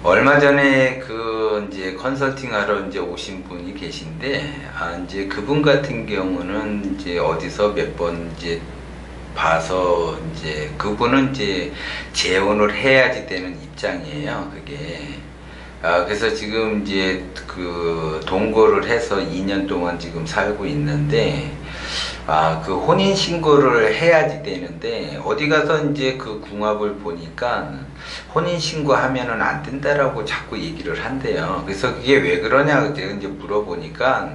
얼마 전에 이제 컨설팅 하러 이제 오신 분이 계신데, 이제 그분 같은 경우는 이제 어디서 몇 번 이제 봐서 이제 그분은 이제 재혼을 해야지 되는 입장이에요, 그게. 그래서 지금 이제 동거를 해서 2년 동안 지금 살고 있는데, 그 혼인신고를 해야지 되는데, 어디 가서 이제 그 궁합을 보니까 혼인신고 하면은 안 된다라고 자꾸 얘기를 한대요. 그래서 그게 왜 그러냐, 제가 이제 물어보니까,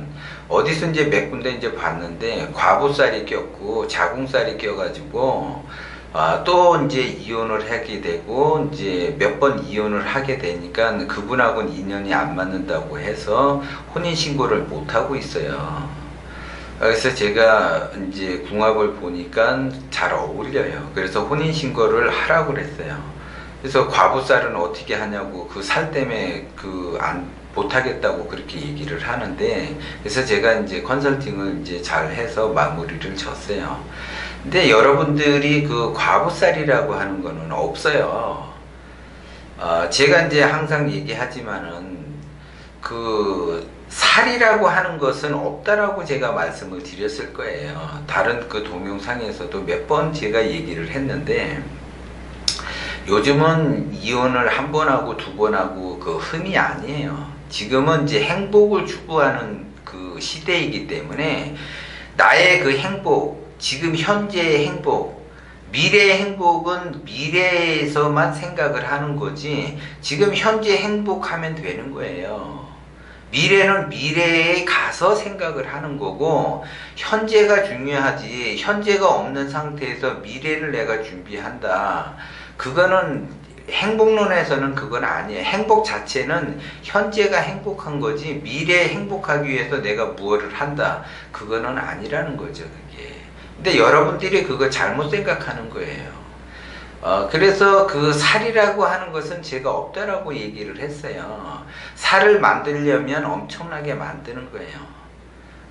어디서 이제 몇 군데 이제 봤는데, 과부살이 꼈고, 자궁살이 껴가지고, 또 이제 이혼을 하게 되고, 이제 몇 번 이혼을 하게 되니까 그분하고는 인연이 안 맞는다고 해서 혼인신고를 못하고 있어요. 그래서 제가 이제 궁합을 보니까 잘 어울려요. 그래서 혼인신고를 하라고 그랬어요. 그래서 과부살은 어떻게 하냐고, 그 살 때문에 못하겠다고 그렇게 얘기를 하는데, 그래서 제가 이제 컨설팅을 이제 잘 해서 마무리를 졌어요. 근데 여러분들이 그 과부살이라고 하는 거는 없어요. 제가 이제 항상 얘기하지만은 살이라고 하는 것은 없다라고 제가 말씀을 드렸을 거예요. 다른 그 동영상에서도 몇 번 제가 얘기를 했는데, 요즘은 이혼을 한 번 하고 두 번 하고 그 흠이 아니에요. 지금은 이제 행복을 추구하는 그 시대이기 때문에 나의 그 행복, 지금 현재의 행복, 미래의 행복은 미래에서만 생각을 하는 거지, 지금 현재 행복하면 되는 거예요. 미래는 미래에 가서 생각을 하는 거고, 현재가 중요하지, 현재가 없는 상태에서 미래를 내가 준비한다, 그거는 행복론에서는 그건 아니에요. 행복 자체는 현재가 행복한 거지, 미래에 행복하기 위해서 내가 무엇을 한다, 그거는 아니라는 거죠, 그게. 근데 여러분들이 그거 잘못 생각하는 거예요. 그래서 그 살이라고 하는 것은 제가 없다라고 얘기를 했어요. 살을 만들려면 엄청나게 만드는 거예요.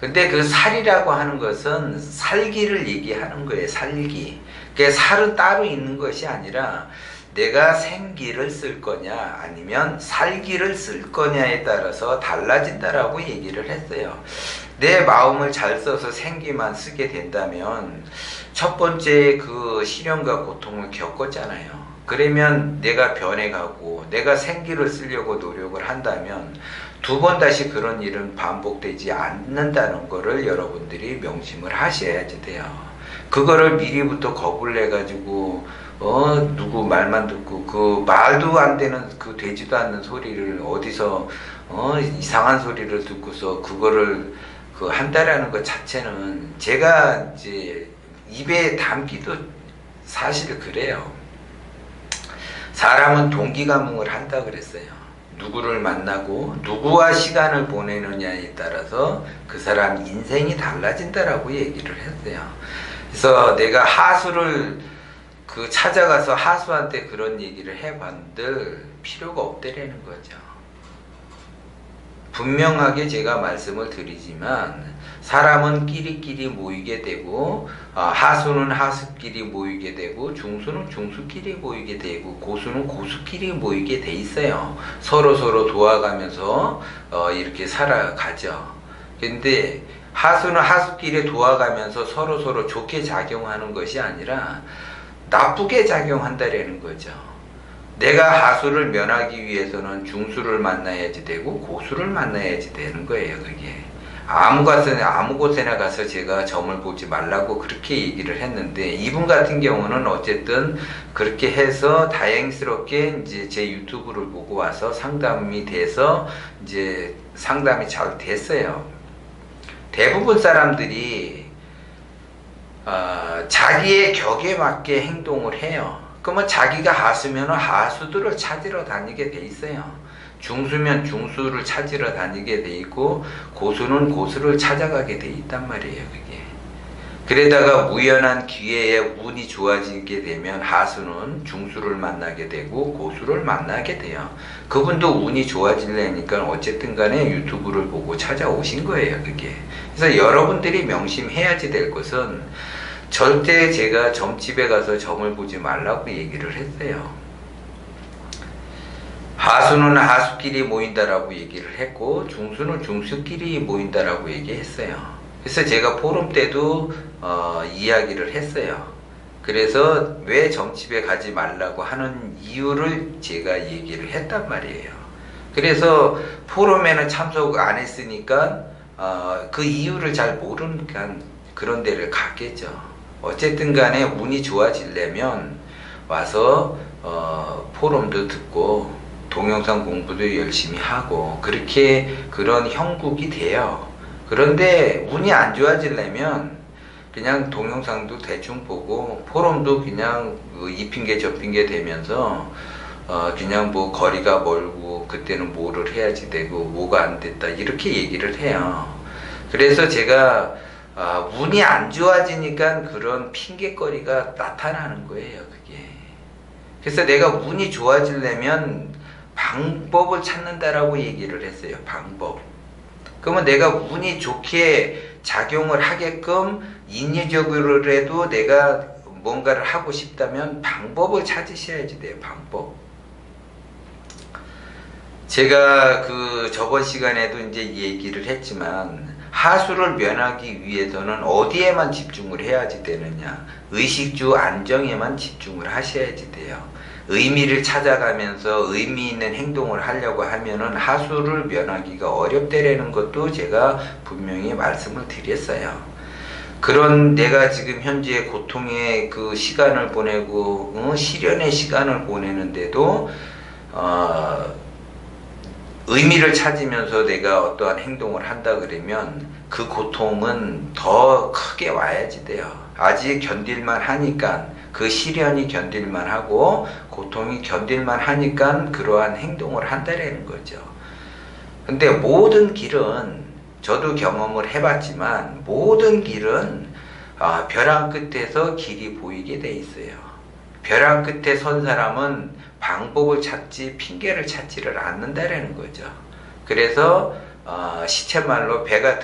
근데 그 살이라고 하는 것은 살기를 얘기하는 거예요, 살기. 그 살은 따로 있는 것이 아니라, 내가 생기를 쓸 거냐 아니면 살기를 쓸 거냐에 따라서 달라진다라고 얘기를 했어요. 내 마음을 잘 써서 생기만 쓰게 된다면, 첫 번째 그 시련과 고통을 겪었잖아요. 그러면 내가 변해가고 내가 생기를 쓰려고 노력을 한다면 두 번 다시 그런 일은 반복되지 않는다는 거를 여러분들이 명심을 하셔야지 돼요. 그거를 미리부터 겁을 내가지고 누구 말만 듣고 그 말도 안 되는, 그 되지도 않는 소리를 어디서 이상한 소리를 듣고서 그거를 한다라는 것 자체는, 제가 이제 입에 담기도 사실 그래요. 사람은 동기감흥을 한다 그랬어요. 누구를 만나고 누구와 시간을 보내느냐에 따라서 그 사람 인생이 달라진다라고 얘기를 했어요. 그래서 내가 하수를 찾아가서 하수한테 그런 얘기를 해봤들 필요가 없다라는 거죠. 분명하게 제가 말씀을 드리지만, 사람은 끼리끼리 모이게 되고, 하수는 하수끼리 모이게 되고, 중수는 중수끼리 모이게 되고, 고수는 고수끼리 모이게 돼 있어요. 서로 도와가면서 이렇게 살아가죠. 근데 하수는 하수끼리 도와가면서 서로 좋게 작용하는 것이 아니라 나쁘게 작용한다라는 거죠. 내가 하수를 면하기 위해서는 중수를 만나야지 되고 고수를 만나야지 되는 거예요, 그게. 아무 곳에나 가서 제가 점을 보지 말라고 그렇게 얘기를 했는데, 이분 같은 경우는 어쨌든 그렇게 해서 다행스럽게 이제 제 유튜브를 보고 와서 상담이 돼서 이제 상담이 잘 됐어요. 대부분 사람들이 자기의 격에 맞게 행동을 해요. 그러면 자기가 하수면 하수들을 찾으러 다니게 돼 있어요. 중수면 중수를 찾으러 다니게 돼 있고, 고수는 고수를 찾아가게 돼 있단 말이에요, 그게. 그러다가 우연한 기회에 운이 좋아지게 되면 하수는 중수를 만나게 되고 고수를 만나게 돼요. 그분도 운이 좋아지려니까 어쨌든 간에 유튜브를 보고 찾아오신 거예요, 그게. 그래서 여러분들이 명심해야지 될 것은, 절대 제가 점집에 가서 점을 보지 말라고 얘기를 했어요. 하수는 하수끼리 모인다라고 얘기를 했고 중수는 중수끼리 모인다라고 얘기했어요. 그래서 제가 포럼 때도 이야기를 했어요. 그래서 왜 점집에 가지 말라고 하는 이유를 제가 얘기를 했단 말이에요. 그래서 포럼에는 참석 안 했으니까 그 이유를 잘 모르니까 그런 데를 갔겠죠. 어쨌든 간에 운이 좋아지려면 와서 포럼도 듣고 동영상 공부도 열심히 하고 그렇게 그런 형국이 돼요. 그런데 운이 안 좋아지려면 그냥 동영상도 대충 보고 포럼도 그냥 이 핑계 저 핑계 대면서 그냥 뭐 거리가 멀고 그때는 뭐를 해야지 되고 뭐가 안 됐다 이렇게 얘기를 해요. 그래서 제가 운이 안 좋아지니까 그런 핑계거리가 나타나는 거예요, 그게. 그래서 내가 운이 좋아지려면 방법을 찾는다라고 얘기를 했어요. 방법. 그러면 내가 운이 좋게 작용을 하게끔 인위적으로라도 내가 뭔가를 하고 싶다면 방법을 찾으셔야지 돼요. 방법. 제가 그 저번 시간에도 이제 얘기를 했지만 하수를 면하기 위해서는 어디에만 집중을 해야지 되느냐? 의식주 안정에만 집중을 하셔야지 돼요. 의미를 찾아가면서 의미 있는 행동을 하려고 하면은 하수를 면하기가 어렵다라는 것도 제가 분명히 말씀을 드렸어요. 그런 내가 지금 현재 고통의 그 시간을 보내고 시련의 시간을 보내는데도 의미를 찾으면서 내가 어떠한 행동을 한다 그러면 그 고통은 더 크게 와야지 돼요. 아직 견딜만 하니까 그 시련이 견딜만 하고 고통이 견딜만 하니까 그러한 행동을 한다라는 거죠. 근데 모든 길은 저도 경험을 해봤지만 모든 길은 벼랑 끝에서 길이 보이게 돼 있어요. 벼랑 끝에 선 사람은 방법을 찾지 핑계를 찾지를 않는다라는 거죠. 그래서 시쳇말로 배가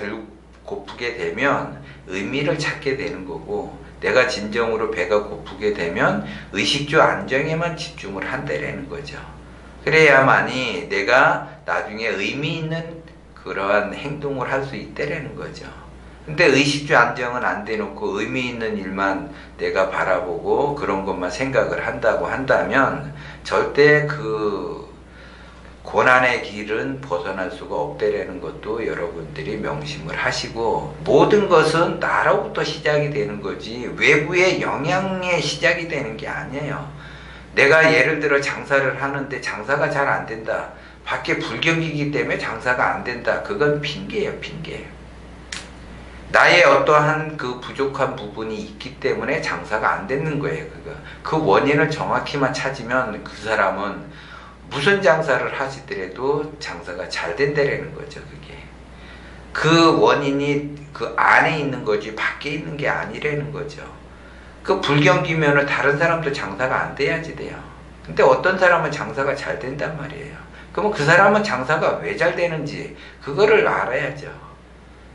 고프게 되면 의미를 찾게 되는 거고 내가 진정으로 배가 고프게 되면 의식주 안정에만 집중을 한다라는 거죠. 그래야만이 내가 나중에 의미 있는 그러한 행동을 할 수 있다라는 거죠. 근데 의식주 안정은 안 대놓고 의미 있는 일만 내가 바라보고 그런 것만 생각을 한다고 한다면 절대 그 고난의 길은 벗어날 수가 없다라는 것도 여러분들이 명심을 하시고 모든 것은 나로부터 시작이 되는 거지 외부의 영향에 시작이 되는 게 아니에요. 내가 예를 들어 장사를 하는데 장사가 잘 안 된다. 밖에 불경기이기 때문에 장사가 안 된다. 그건 핑계예요, 핑계. 나의 어떠한 그 부족한 부분이 있기 때문에 장사가 안 되는 거예요. 그 원인을 정확히만 찾으면 그 사람은 무슨 장사를 하시더라도 장사가 잘 된다라는 거죠. 그게 그 원인이 그 안에 있는 거지 밖에 있는 게 아니라는 거죠. 그 불경기면은 다른 사람도 장사가 안 돼야지 돼요. 근데 어떤 사람은 장사가 잘 된단 말이에요. 그러면 그 사람은 장사가 왜 잘 되는지 그거를 알아야죠.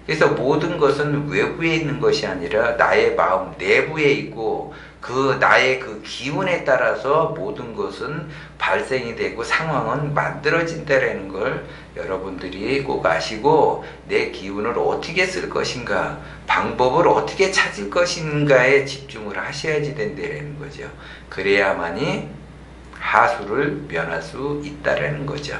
그래서 모든 것은 외부에 있는 것이 아니라 나의 마음 내부에 있고 그 나의 그 기운에 따라서 모든 것은 발생이 되고 상황은 만들어진다라는 걸 여러분들이 꼭 아시고 내 기운을 어떻게 쓸 것인가 방법을 어떻게 찾을 것인가에 집중을 하셔야지 된다라는 거죠. 그래야만이 하수를 면할 수 있다라는 거죠.